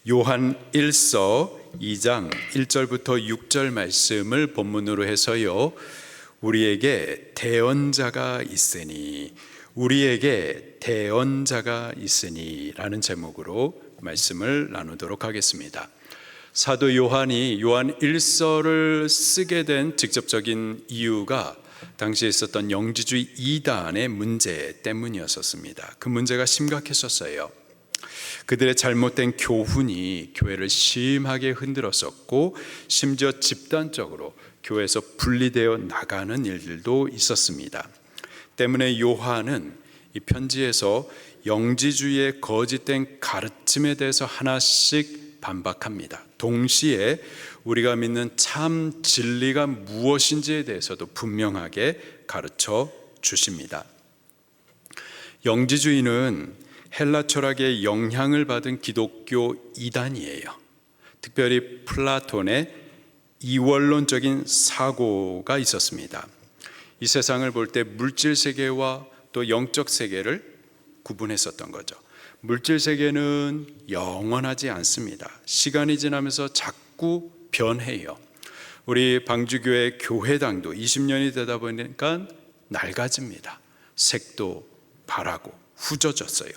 요한 1서 2장 1절부터 6절 말씀을 본문으로 해서요, 우리에게 대언자가 있으니 라는 제목으로 말씀을 나누도록 하겠습니다. 사도 요한이 요한 1서를 쓰게 된 직접적인 이유가 당시에 있었던 영지주의 이단의 문제 때문이었습니다. 그 문제가 심각했었어요. 그들의 잘못된 교훈이 교회를 심하게 흔들었었고, 심지어 집단적으로 교회에서 분리되어 나가는 일들도 있었습니다. 때문에 요한은 이 편지에서 영지주의의 거짓된 가르침에 대해서 하나씩 반박합니다. 동시에 우리가 믿는 참 진리가 무엇인지에 대해서도 분명하게 가르쳐 주십니다. 영지주의는 헬라 철학의 영향을 받은 기독교 이단이에요. 특별히 플라톤의 이원론적인 사고가 있었습니다. 이 세상을 볼 때 물질 세계와 또 영적 세계를 구분했었던 거죠. 물질 세계는 영원하지 않습니다. 시간이 지나면서 자꾸 변해요. 우리 방주교회 교회당도 20년이 되다 보니까 낡아집니다. 색도 바라고 후져졌어요.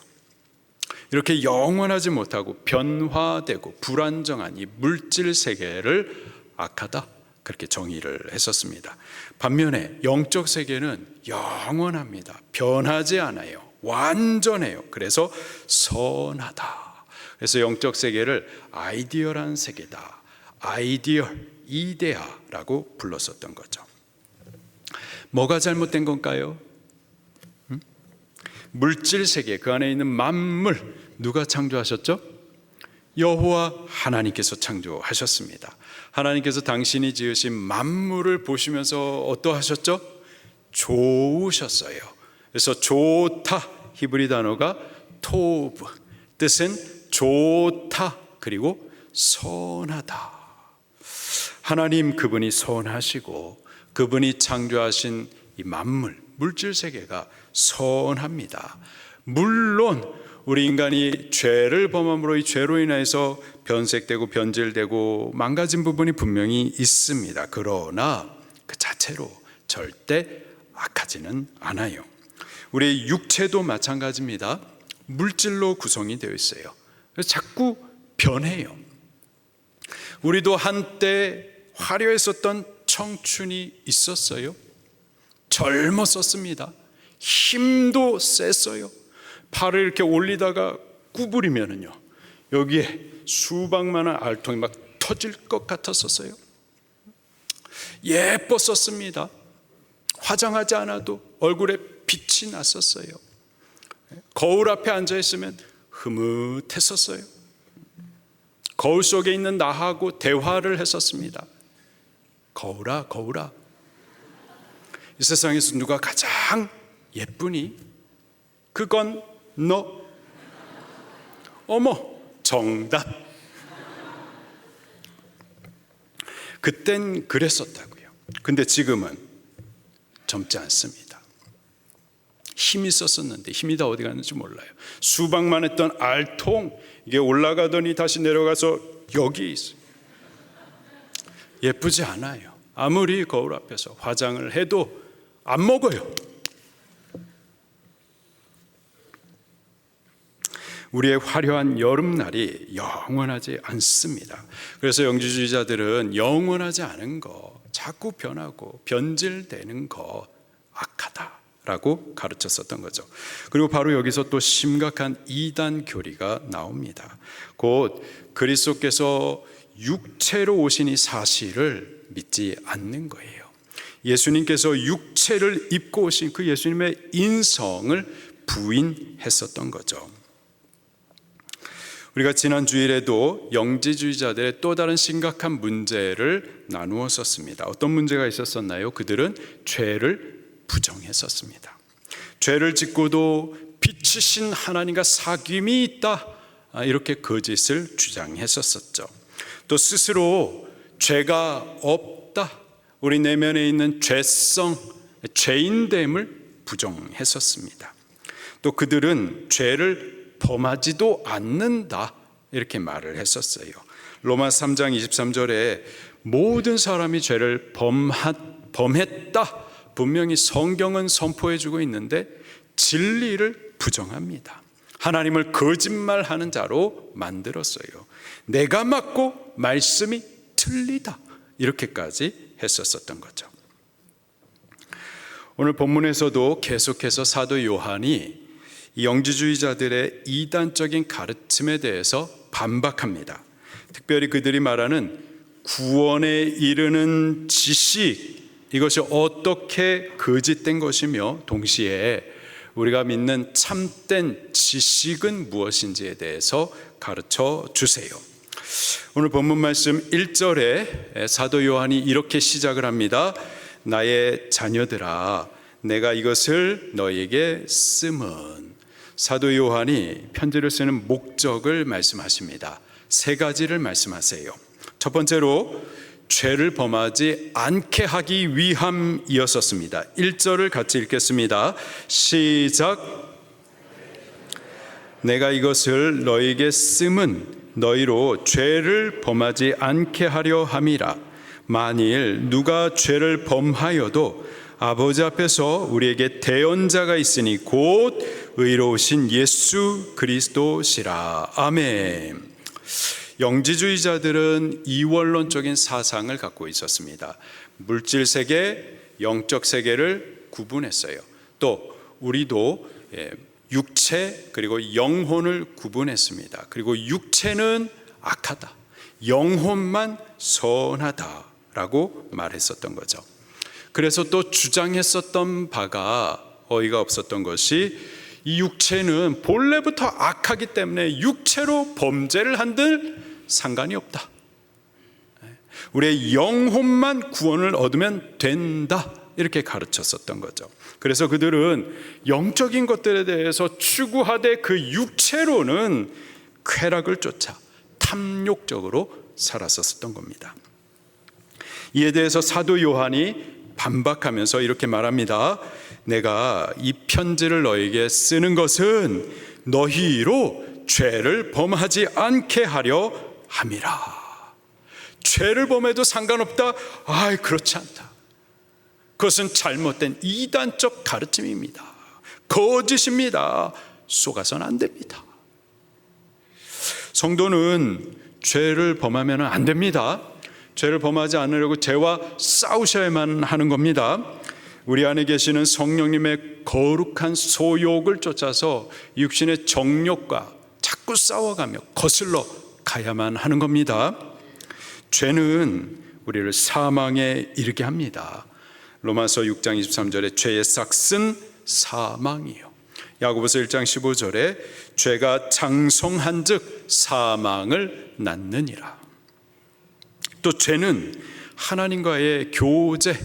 이렇게 영원하지 못하고 변화되고 불안정한 이 물질 세계를 악하다, 그렇게 정의를 했었습니다. 반면에 영적 세계는 영원합니다. 변하지 않아요. 완전해요. 그래서 선하다. 그래서 영적 세계를 아이디얼한 세계다, 이데아라고 불렀었던 거죠. 뭐가 잘못된 건가요? 물질 세계, 그 안에 있는 만물, 누가 창조하셨죠? 여호와 하나님께서 창조하셨습니다. 하나님께서 당신이 지으신 만물을 보시면서 어떠하셨죠? 좋으셨어요. 그래서 좋다, 히브리 단어가 토브, 뜻은 좋다, 그리고 선하다. 하나님, 그분이 선하시고 그분이 창조하신 이 만물, 물질 세계가 선합니다. 물론 우리 인간이 죄를 범함으로 이 죄로 인해서 변색되고 변질되고 망가진 부분이 분명히 있습니다. 그러나 그 자체로 절대 악하지는 않아요. 우리 육체도 마찬가지입니다. 물질로 구성이 되어 있어요. 그래서 자꾸 변해요. 우리도 한때 화려했었던 청춘이 있었어요. 젊었었습니다. 힘도 셌어요. 팔을 이렇게 올리다가 구부리면은요, 여기에 수박만한 알통이 막 터질 것 같았었어요. 예뻤었습니다. 화장하지 않아도 얼굴에 빛이 났었어요. 거울 앞에 앉아 있으면 흐뭇했었어요. 거울 속에 있는 나하고 대화를 했었습니다. 거울아, 거울아, 이 세상에서 누가 가장 예쁘니? 그건 너. 어머, 정답. 그땐 그랬었다고요. 근데 지금은 젊지 않습니다. 힘이 있었는데 힘이 다 어디 갔는지 몰라요. 수박만 했던 알통, 이게 올라가더니 다시 내려가서 여기 있어요. 예쁘지 않아요. 아무리 거울 앞에서 화장을 해도 안 먹어요. 우리의 화려한 여름날이 영원하지 않습니다. 그래서 영지주의자들은 영원하지 않은 거, 자꾸 변하고 변질되는 거 악하다라고 가르쳤었던 거죠. 그리고 바로 여기서 또 심각한 이단 교리가 나옵니다. 곧 그리스도께서 육체로 오신 이 사실을 믿지 않는 거예요. 예수님께서 육체를 입고 오신 그 예수님의 인성을 부인했었던 거죠. 우리가 지난 주일에도 영지주의자들의 또 다른 심각한 문제를 나누었었습니다. 어떤 문제가 있었었나요? 그들은 죄를 부정했었습니다. 죄를 짓고도 빛이신 하나님과 사귐이 있다, 이렇게 거짓을 주장했었죠. 또 스스로 죄가 없다, 우리 내면에 있는 죄성, 죄인됨을 부정했었습니다. 또 그들은 죄를 범하지도 않는다, 이렇게 말을 했었어요. 로마 3장 23절에 모든 사람이 죄를 범했다 분명히 성경은 선포해주고 있는데 진리를 부정합니다. 하나님을 거짓말하는 자로 만들었어요. 내가 맞고 말씀이 틀리다 이렇게까지 했었던 거죠. 오늘 본문에서도 계속해서 사도 요한이 영지주의자들의 이단적인 가르침에 대해서 반박합니다. 특별히 그들이 말하는 구원에 이르는 지식, 이것이 어떻게 거짓된 것이며 동시에 우리가 믿는 참된 지식은 무엇인지에 대해서 가르쳐 주세요. 오늘 본문 말씀 1절에 사도 요한이 이렇게 시작을 합니다. 나의 자녀들아, 내가 이것을 너에게 쓰면. 사도 요한이 편지를 쓰는 목적을 말씀하십니다. 세 가지를 말씀하세요. 첫 번째로 죄를 범하지 않게 하기 위함이었습니다. 1절을 같이 읽겠습니다. 시작. 내가 이것을 너에게 쓰면 너희로 죄를 범하지 않게 하려 함이라. 만일 누가 죄를 범하여도 아버지 앞에서 우리에게 대언자가 있으니 곧 의로우신 예수 그리스도시라. 아멘. 영지주의자들은 이원론적인 사상을 갖고 있었습니다. 물질 세계, 영적 세계를 구분했어요. 또 우리도 육체 그리고 영혼을 구분했습니다. 그리고 육체는 악하다, 영혼만 선하다라고 말했었던 거죠. 그래서 또 주장했었던 바가 어이가 없었던 것이 이 육체는 본래부터 악하기 때문에 육체로 범죄를 한들 상관이 없다. 우리의 영혼만 구원을 얻으면 된다. 이렇게 가르쳤었던 거죠. 그래서 그들은 영적인 것들에 대해서 추구하되 그 육체로는 쾌락을 쫓아 탐욕적으로 살았었던 겁니다. 이에 대해서 사도 요한이 반박하면서 이렇게 말합니다. 내가 이 편지를 너에게 쓰는 것은 너희로 죄를 범하지 않게 하려 함이라. 죄를 범해도 상관없다? 그렇지 않다. 그것은 잘못된 이단적 가르침입니다. 거짓입니다. 속아서는 안 됩니다. 성도는 죄를 범하면 안 됩니다. 죄를 범하지 않으려고 죄와 싸우셔야만 하는 겁니다. 우리 안에 계시는 성령님의 거룩한 소욕을 쫓아서 육신의 정욕과 자꾸 싸워가며 거슬러 가야만 하는 겁니다. 죄는 우리를 사망에 이르게 합니다. 로마서 6장 23절에 죄의 삭은 사망이요. 야고보서 1장 15절에 죄가 장성한즉 사망을 낳느니라. 또 죄는 하나님과의 교제,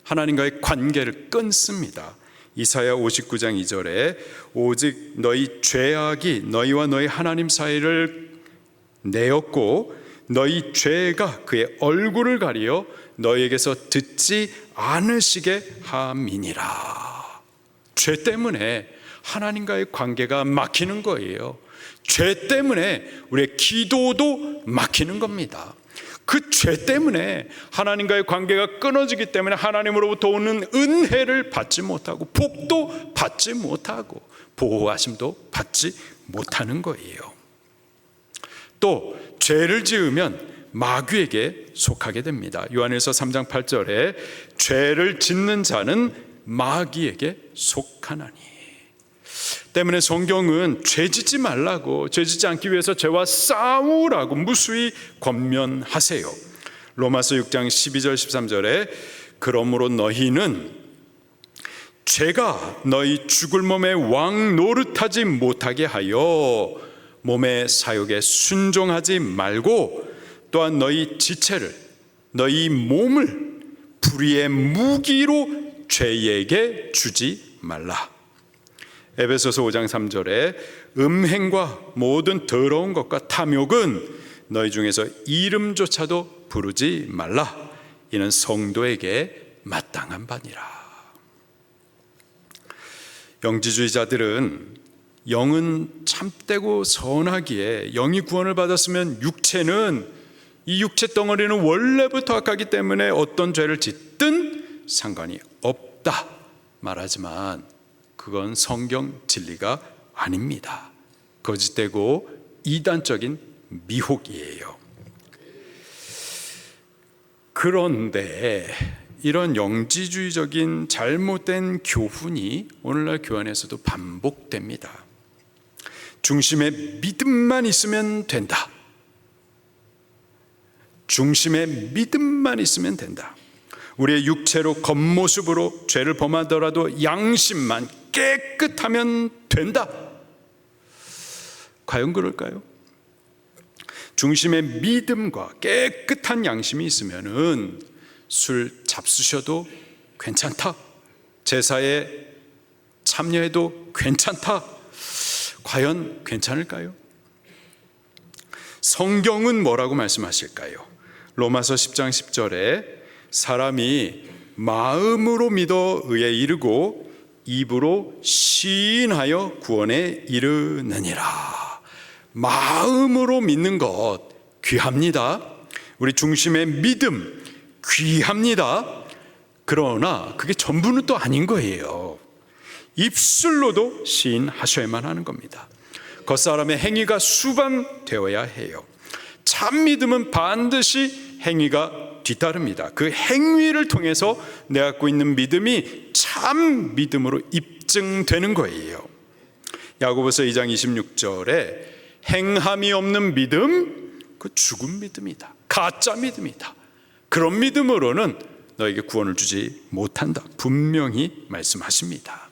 하나님과의 관계를 끊습니다. 이사야 59장 2절에 오직 너희 죄악이 너희와 너희 하나님 사이를 내었고 너희 죄가 그의 얼굴을 가리어 너희에게서 듣지 않으시게 함이니라. 죄 때문에 하나님과의 관계가 막히는 거예요. 죄 때문에 우리의 기도도 막히는 겁니다. 그 죄 때문에 하나님과의 관계가 끊어지기 때문에 하나님으로부터 오는 은혜를 받지 못하고 복도 받지 못하고 보호하심도 받지 못하는 거예요. 또 죄를 지으면 마귀에게 속하게 됩니다. 요한일서 3장 8절에 죄를 짓는 자는 마귀에게 속하나니. 때문에 성경은 죄 짓지 말라고, 죄 짓지 않기 위해서 죄와 싸우라고 무수히 권면하세요. 로마서 6장 12절 13절에 그러므로 너희는 죄가 너희 죽을 몸의 왕 노릇하지 못하게 하여 몸의 사욕에 순종하지 말고 또한 너희 지체를, 너희 몸을 불의의 무기로 죄에게 주지 말라. 에베소서 5장 3절에 음행과 모든 더러운 것과 탐욕은 너희 중에서 이름조차도 부르지 말라. 이는 성도에게 마땅한 바니라. 영지주의자들은 영은 참되고 선하기에 영이 구원을 받았으면 육체는, 이 육체 덩어리는 원래부터 악하기 때문에 어떤 죄를 짓든 상관이 없다 말하지만 그건 성경 진리가 아닙니다. 거짓되고 이단적인 미혹이에요. 그런데 이런 영지주의적인 잘못된 교훈이 오늘날 교회 안에서도 반복됩니다. 중심에 믿음만 있으면 된다. 중심에 믿음만 있으면 된다. 우리의 육체로 겉모습으로 죄를 범하더라도 양심만 깨끗하면 된다. 과연 그럴까요? 중심에 믿음과 깨끗한 양심이 있으면은 술 잡수셔도 괜찮다. 제사에 참여해도 괜찮다. 과연 괜찮을까요? 성경은 뭐라고 말씀하실까요? 로마서 10장 10절에 사람이 마음으로 믿어 의에 이르고 입으로 시인하여 구원에 이르느니라. 마음으로 믿는 것 귀합니다. 우리 중심의 믿음 귀합니다. 그러나 그게 전부는 또 아닌 거예요. 입술로도 시인하셔야만 하는 겁니다. 겉사람의 행위가 수반되어야 해요. 참 믿음은 반드시 행위가 뒤따릅니다. 그 행위를 통해서 내가 갖고 있는 믿음이 참 믿음으로 입증되는 거예요. 야고보서 2장 26절에 행함이 없는 믿음, 그 죽은 믿음이다. 가짜 믿음이다. 그런 믿음으로는 너에게 구원을 주지 못한다. 분명히 말씀하십니다.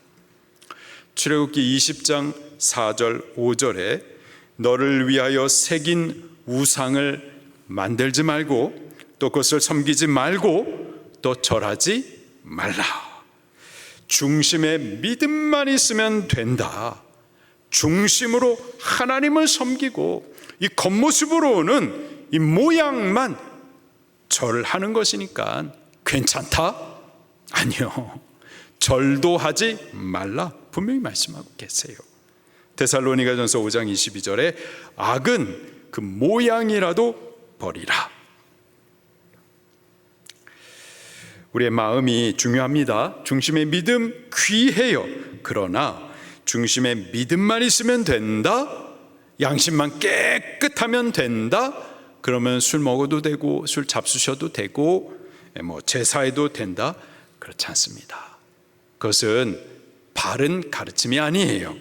출애굽기 20장 4절 5절에 너를 위하여 새긴 우상을 만들지 말고 또 그것을 섬기지 말고 또 절하지 말라. 중심에 믿음만 있으면 된다. 중심으로 하나님을 섬기고 이 겉모습으로는 이 모양만 절하는 것이니까 괜찮다? 아니요. 절도 하지 말라. 분명히 말씀하고 계세요. 데살로니가전서 5장 22절에 악은 그 모양이라도 버리라. 우리의 마음이 중요합니다. 중심의 믿음 귀해요. 그러나 중심의 믿음만 있으면 된다. 양심만 깨끗하면 된다. 그러면 술 먹어도 되고 술 잡수셔도 되고 제사해도 된다. 그렇지 않습니다. 그것은 바른 가르침이 아니에요.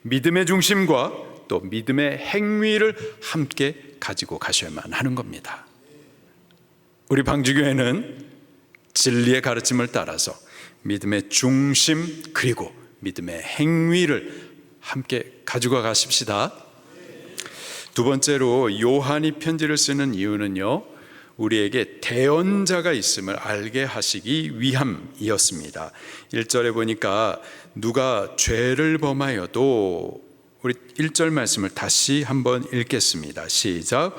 믿음의 중심과 또 믿음의 행위를 함께 가지고 가셔야만 하는 겁니다. 우리 방주교회는 진리의 가르침을 따라서 믿음의 중심 그리고 믿음의 행위를 함께 가지고 가십시다. 두 번째로 요한이 편지를 쓰는 이유는요, 우리에게 대언자가 있음을 알게 하시기 위함이었습니다. 1절에 보니까 누가 죄를 범하여도, 우리 1절 말씀을 다시 한번 읽겠습니다. 시작.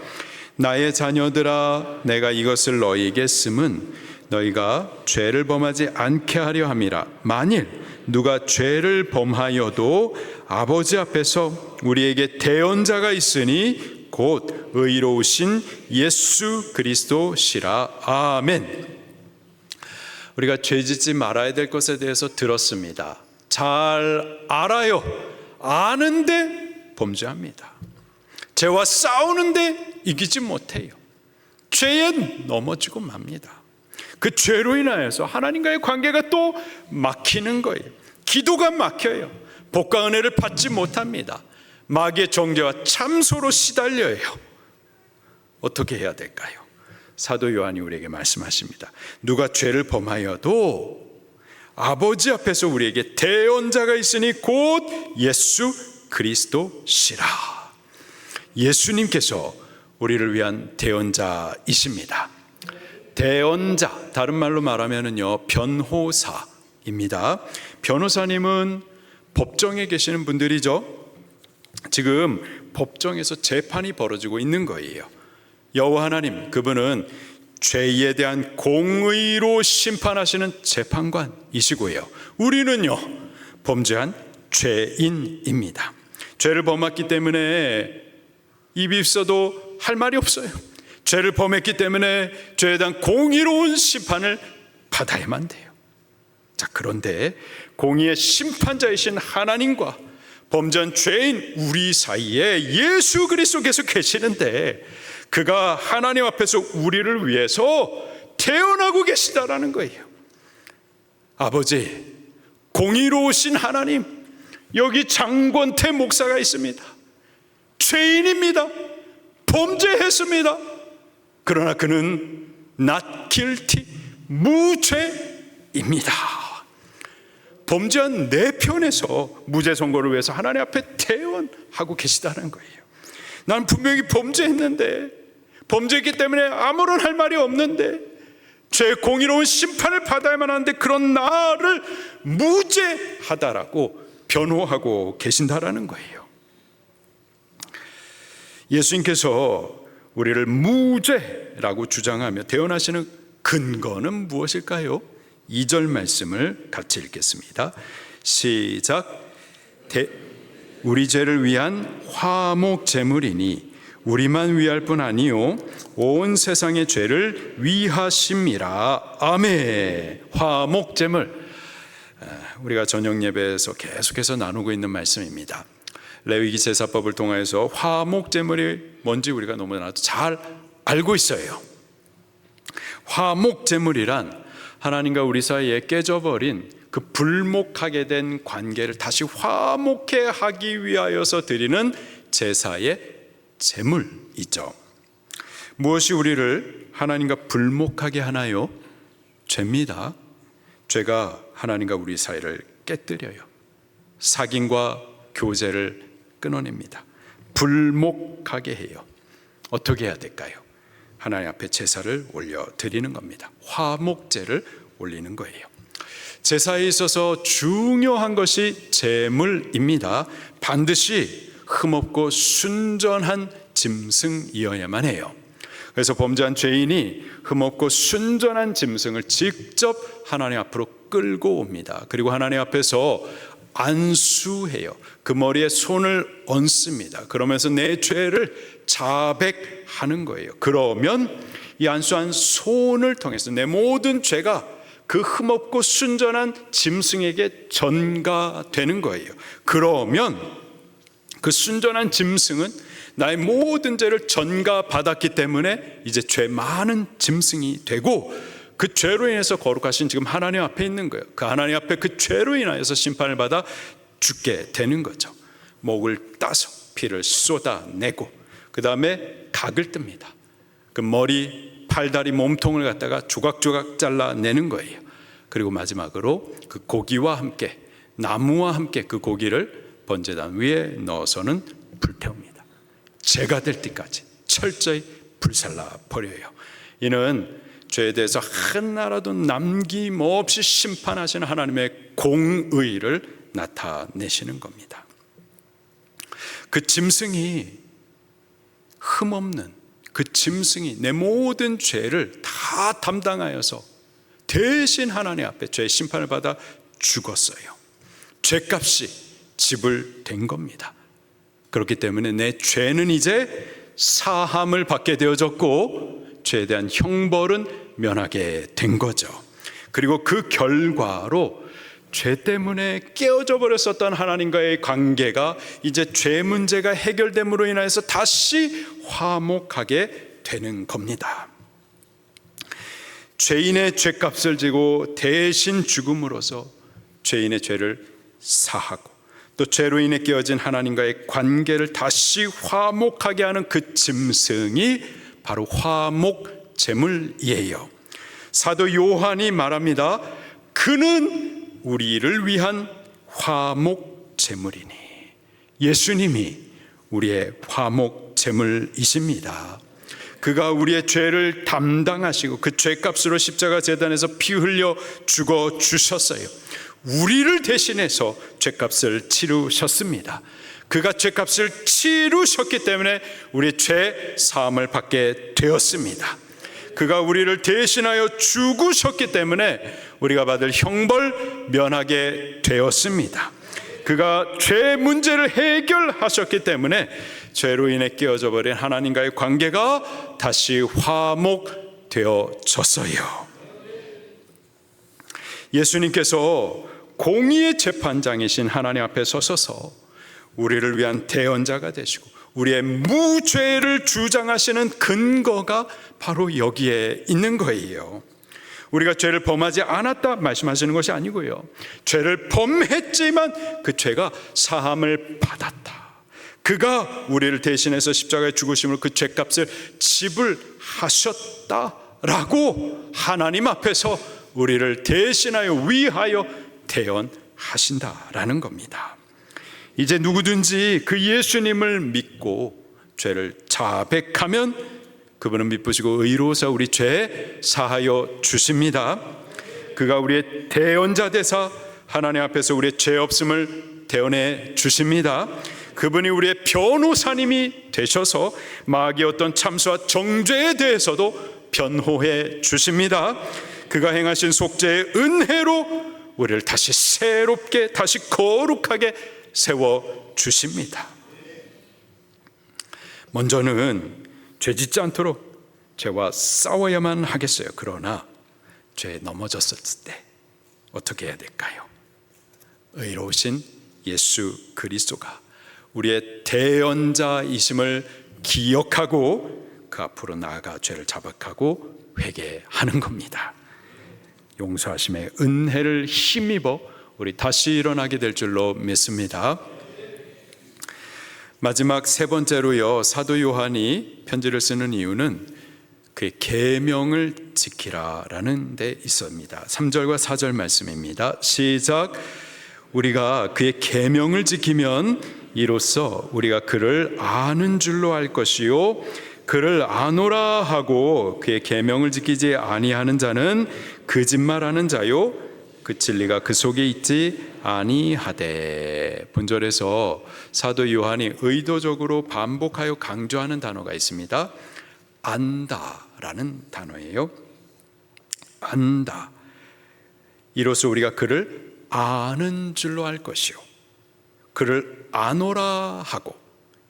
나의 자녀들아 내가 이것을 너희에게 쓰면 너희가 죄를 범하지 않게 하려 함이라. 만일 누가 죄를 범하여도 아버지 앞에서 우리에게 대언자가 있으니 곧 의로우신 예수 그리스도시라. 아멘. 우리가 죄짓지 말아야 될 것에 대해서 들었습니다. 잘 알아요. 아는데 범죄합니다. 죄와 싸우는데 이기지 못해요. 죄에 넘어지고 맙니다. 그 죄로 인하여서 하나님과의 관계가 또 막히는 거예요. 기도가 막혀요. 복과 은혜를 받지 못합니다. 마귀의 정죄와 참소로 시달려요. 어떻게 해야 될까요? 사도 요한이 우리에게 말씀하십니다. 누가 죄를 범하여도 아버지 앞에서 우리에게 대언자가 있으니 곧 예수 그리스도시라. 예수님께서 우리를 위한 대언자이십니다. 대언자, 다른 말로 말하면은요, 변호사입니다. 변호사님은 법정에 계시는 분들이죠. 지금 법정에서 재판이 벌어지고 있는 거예요. 여호와 하나님, 그분은 죄에 대한 공의로 심판하시는 재판관이시고요. 우리는요, 범죄한 죄인입니다. 죄를 범했기 때문에 입이 있어도 할 말이 없어요. 죄를 범했기 때문에 죄에 대한 공의로운 심판을 받아야만 돼요. 자, 그런데 공의의 심판자이신 하나님과 범죄한 죄인 우리 사이에 예수 그리스도께서 계시는데, 그가 하나님 앞에서 우리를 위해서 태어나고 계시다라는 거예요. 아버지, 공의로우신 하나님, 여기 장권태 목사가 있습니다. 죄인입니다. 범죄했습니다. 그러나 그는 not guilty, 무죄입니다. 범죄한 내 편에서 무죄 선고를 위해서 하나님 앞에 태원하고 계시다는 거예요. 난 분명히 범죄했는데, 범죄했기 때문에 아무런 할 말이 없는데, 죄의 공의로운 심판을 받아야만 하는데 그런 나를 무죄하다라고 변호하고 계신다라는 거예요. 예수님께서 우리를 무죄라고 주장하며 대언하시는 근거는 무엇일까요? 2절 말씀을 같이 읽겠습니다. 시작. 우리 죄를 위한 화목 제물이니 우리만 위할 뿐 아니요 온 세상의 죄를 위하심이라. 아멘. 화목 제물, 우리가 저녁 예배에서 계속해서 나누고 있는 말씀입니다. 레위기 제사법을 통해서 화목 제물이 뭔지 우리가 너무나도 잘 알고 있어요. 화목 제물이란 하나님과 우리 사이에 깨져버린 그 불목하게 된 관계를 다시 화목해 하기 위하여서 드리는 제사의 제물이죠. 무엇이 우리를 하나님과 불목하게 하나요? 죄입니다. 죄가 하나님과 우리 사이를 깨뜨려요. 사귐과 교제를 끊어냅니다. 불목하게 해요. 어떻게 해야 될까요? 하나님 앞에 제사를 올려드리는 겁니다. 화목제를 올리는 거예요. 제사에 있어서 중요한 것이 제물입니다. 반드시 흠없고 순전한 짐승이어야만 해요. 그래서 범죄한 죄인이 흠없고 순전한 짐승을 직접 하나님 앞으로 끌고 옵니다. 그리고 하나님 앞에서 안수해요. 그 머리에 손을 얹습니다. 그러면서 내 죄를 자백하는 거예요. 그러면 이 안수한 손을 통해서 내 모든 죄가 그 흠없고 순전한 짐승에게 전가되는 거예요. 그러면 그 순전한 짐승은 나의 모든 죄를 전가받았기 때문에 이제 죄 많은 짐승이 되고, 그 죄로 인해서 거룩하신 지금 하나님 앞에 있는 거예요. 그 하나님 앞에 그 죄로 인하여서 심판을 받아 죽게 되는 거죠. 목을 따서 피를 쏟아내고 그 다음에 각을 뜹니다. 그 머리, 팔다리, 몸통을 갖다가 조각조각 잘라내는 거예요. 그리고 마지막으로 그 고기와 함께, 나무와 함께 그 고기를 번제단 위에 넣어서는 불태웁니다. 죄가 될 때까지 철저히 불살라 버려요. 이는 죄에 대해서 하나라도 남김없이 심판하시는 하나님의 공의를 나타내시는 겁니다. 그 짐승이 흠없는 그 짐승이 내 모든 죄를 다 담당하여서 대신 하나님 앞에 죄의 심판을 받아 죽었어요. 죄값이 지불된 겁니다. 그렇기 때문에 내 죄는 이제 사함을 받게 되어졌고 죄에 대한 형벌은 면하게 된 거죠. 그리고 그 결과로 죄 때문에 깨어져 버렸었던 하나님과의 관계가 이제 죄 문제가 해결됨으로 인해서 다시 화목하게 되는 겁니다. 죄인의 죄값을 지고 대신 죽음으로써 죄인의 죄를 사하고 또 죄로 인해 깨어진 하나님과의 관계를 다시 화목하게 하는 그 짐승이 바로 화목 제물이에요. 사도 요한이 말합니다. 그는 우리를 위한 화목 제물이니. 예수님이 우리의 화목 제물이십니다. 그가 우리의 죄를 담당하시고 그 죄값으로 십자가 제단에서 피 흘려 죽어 주셨어요. 우리를 대신해서 죄값을 치르셨습니다. 그가 죄값을 치르셨기 때문에 우리의 죄 사함을 받게 되었습니다. 그가 우리를 대신하여 죽으셨기 때문에 우리가 받을 형벌 면하게 되었습니다. 그가 죄 문제를 해결하셨기 때문에 죄로 인해 깨어져 버린 하나님과의 관계가 다시 화목되어졌어요. 예수님께서 공의의 재판장이신 하나님 앞에 서셔서 우리를 위한 대언자가 되시고 우리의 무죄를 주장하시는 근거가 바로 여기에 있는 거예요. 우리가 죄를 범하지 않았다 말씀하시는 것이 아니고요, 죄를 범했지만 그 죄가 사함을 받았다, 그가 우리를 대신해서 십자가에 죽으심으로 그 죄값을 지불하셨다라고 하나님 앞에서 우리를 대신하여 위하여 대언하신다라는 겁니다. 이제 누구든지 그 예수님을 믿고 죄를 자백하면 그분은 미쁘시고 의로우사 우리 죄 사하여 주십니다. 그가 우리의 대언자 되사 하나님 앞에서 우리의 죄 없음을 대언해 주십니다. 그분이 우리의 변호사님이 되셔서 마귀의 어떤 참수와 정죄에 대해서도 변호해 주십니다. 그가 행하신 속죄의 은혜로 우리를 다시 새롭게, 다시 거룩하게 세워 주십니다. 먼저는 죄 짓지 않도록 죄와 싸워야만 하겠어요. 그러나 죄에 넘어졌을 때 어떻게 해야 될까요? 의로우신 예수 그리스도가 우리의 대언자이심을 기억하고 그 앞으로 나아가 죄를 자백하고 회개하는 겁니다. 용서하심의 은혜를 힘입어 우리 다시 일어나게 될 줄로 믿습니다. 마지막 세 번째로요, 사도 요한이 편지를 쓰는 이유는 그의 계명을 지키라라는 데 있습니다. 3절과 4절 말씀입니다. 시작. 우리가 그의 계명을 지키면 이로써 우리가 그를 아는 줄로 알 것이요, 그를 아노라 하고 그의 계명을 지키지 아니하는 자는 거짓말하는 자요, 그 진리가 그 속에 있지 아니하되. 본절에서 사도 요한이 의도적으로 반복하여 강조하는 단어가 있습니다. 안다라는 단어예요. 안다. 이로써 우리가 그를 아는 줄로 알 것이요, 그를 아노라 하고.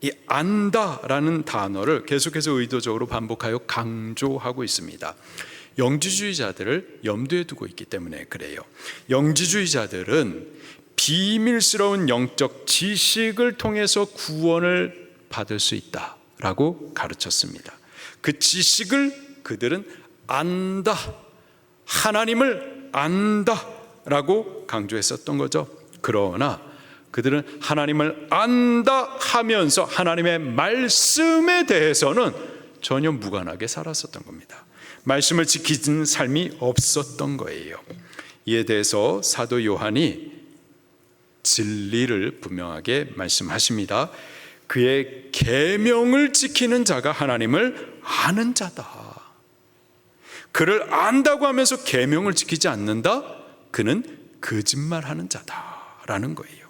이 안다라는 단어를 계속해서 의도적으로 반복하여 강조하고 있습니다. 영지주의자들을 염두에 두고 있기 때문에 그래요. 영지주의자들은 비밀스러운 영적 지식을 통해서 구원을 받을 수 있다라고 가르쳤습니다. 그 지식을 그들은 안다, 하나님을 안다라고 강조했었던 거죠. 그러나 그들은 하나님을 안다 하면서 하나님의 말씀에 대해서는 전혀 무관하게 살았었던 겁니다. 말씀을 지키는 삶이 없었던 거예요. 이에 대해서 사도 요한이 진리를 분명하게 말씀하십니다. 그의 계명을 지키는 자가 하나님을 아는 자다. 그를 안다고 하면서 계명을 지키지 않는다? 그는 거짓말하는 자다라는 거예요.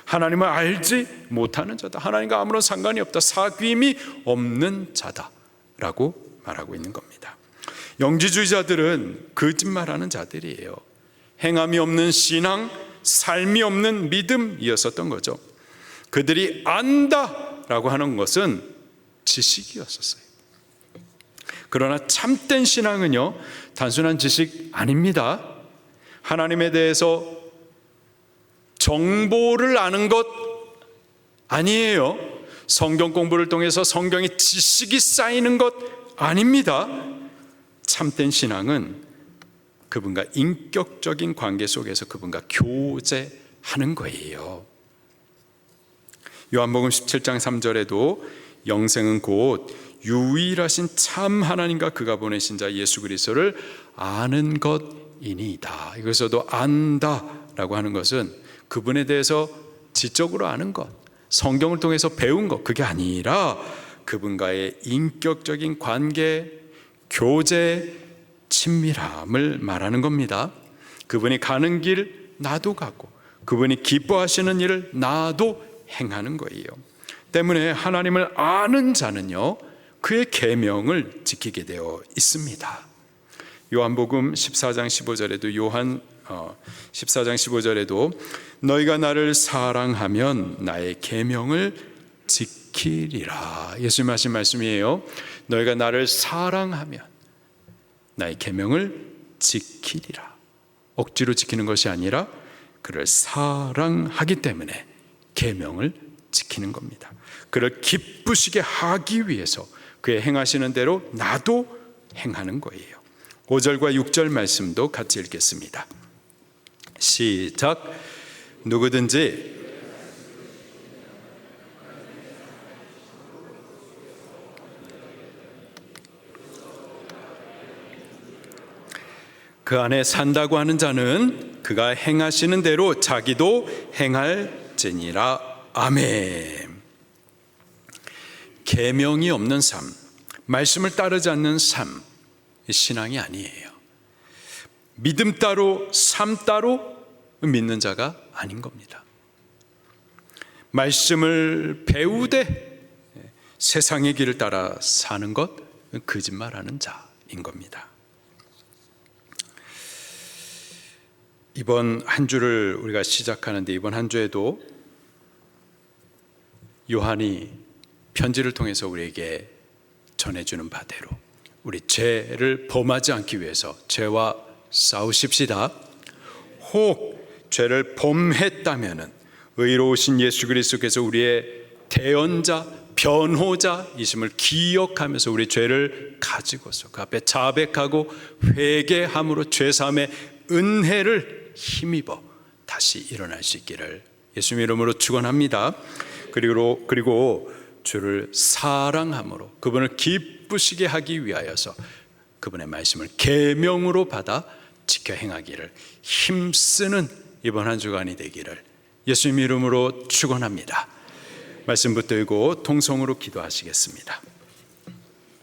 하나님을 알지 못하는 자다. 하나님과 아무런 상관이 없다. 사귐이 없는 자다라고 말하고 있는 겁니다. 영지주의자들은 거짓말하는 자들이에요. 행함이 없는 신앙, 삶이 없는 믿음이었었던 거죠. 그들이 안다라고 하는 것은 지식이었었어요. 그러나 참된 신앙은요, 단순한 지식 아닙니다. 하나님에 대해서 정보를 아는 것 아니에요. 성경 공부를 통해서 성경의 지식이 쌓이는 것 아닙니다. 참된 신앙은 그분과 인격적인 관계 속에서 그분과 교제하는 거예요. 요한복음 17장 3절에도 영생은 곧 유일하신 참 하나님과 그가 보내신 자 예수 그리스도를 아는 것이니이다. 여기서도 안다라고 하는 것은 그분에 대해서 지적으로 아는 것, 성경을 통해서 배운 것, 그게 아니라 그분과의 인격적인 관계, 교제, 친밀함을 말하는 겁니다. 그분이 가는 길 나도 가고 그분이 기뻐하시는 일을 나도 행하는 거예요. 때문에 하나님을 아는 자는요, 그의 계명을 지키게 되어 있습니다. 요한복음 14장 15절에도 14장 15절에도 너희가 나를 사랑하면 나의 계명을 지키리라. 예수님 하신 말씀이에요. 너희가 나를 사랑하면 나의 계명을 지키리라. 억지로 지키는 것이 아니라 그를 사랑하기 때문에 계명을 지키는 겁니다. 그를 기쁘시게 하기 위해서 그의 행하시는 대로 나도 행하는 거예요. 5절과 6절 말씀도 같이 읽겠습니다. 시작. 누구든지 그 안에 산다고 하는 자는 그가 행하시는 대로 자기도 행할지니라. 아멘. 계명이 없는 삶, 말씀을 따르지 않는 삶, 신앙이 아니에요. 믿음 따로 삶 따로 믿는 자가 아닌 겁니다. 말씀을 배우되 세상의 길을 따라 사는 것, 거짓말하는 자인 겁니다. 이번 한 주를 우리가 시작하는데, 이번 한 주에도 요한이 편지를 통해서 우리에게 전해주는 바대로 우리 죄를 범하지 않기 위해서 죄와 싸우십시다. 혹 죄를 범했다면은 의로우신 예수 그리스도께서 우리의 대언자 변호자이심을 기억하면서 우리 죄를 가지고서 그 앞에 자백하고 회개함으로 죄사함의 은혜를 힘입어 다시 일어날 수 있기를 예수님 이름으로 축원합니다. 그리고 주를 사랑함으로 그분을 기쁘시게 하기 위하여서 그분의 말씀을 계명으로 받아 지켜 행하기를 힘쓰는 이번 한 주간이 되기를 예수님 이름으로 축원합니다. 말씀 붙들고 통성으로 기도하시겠습니다.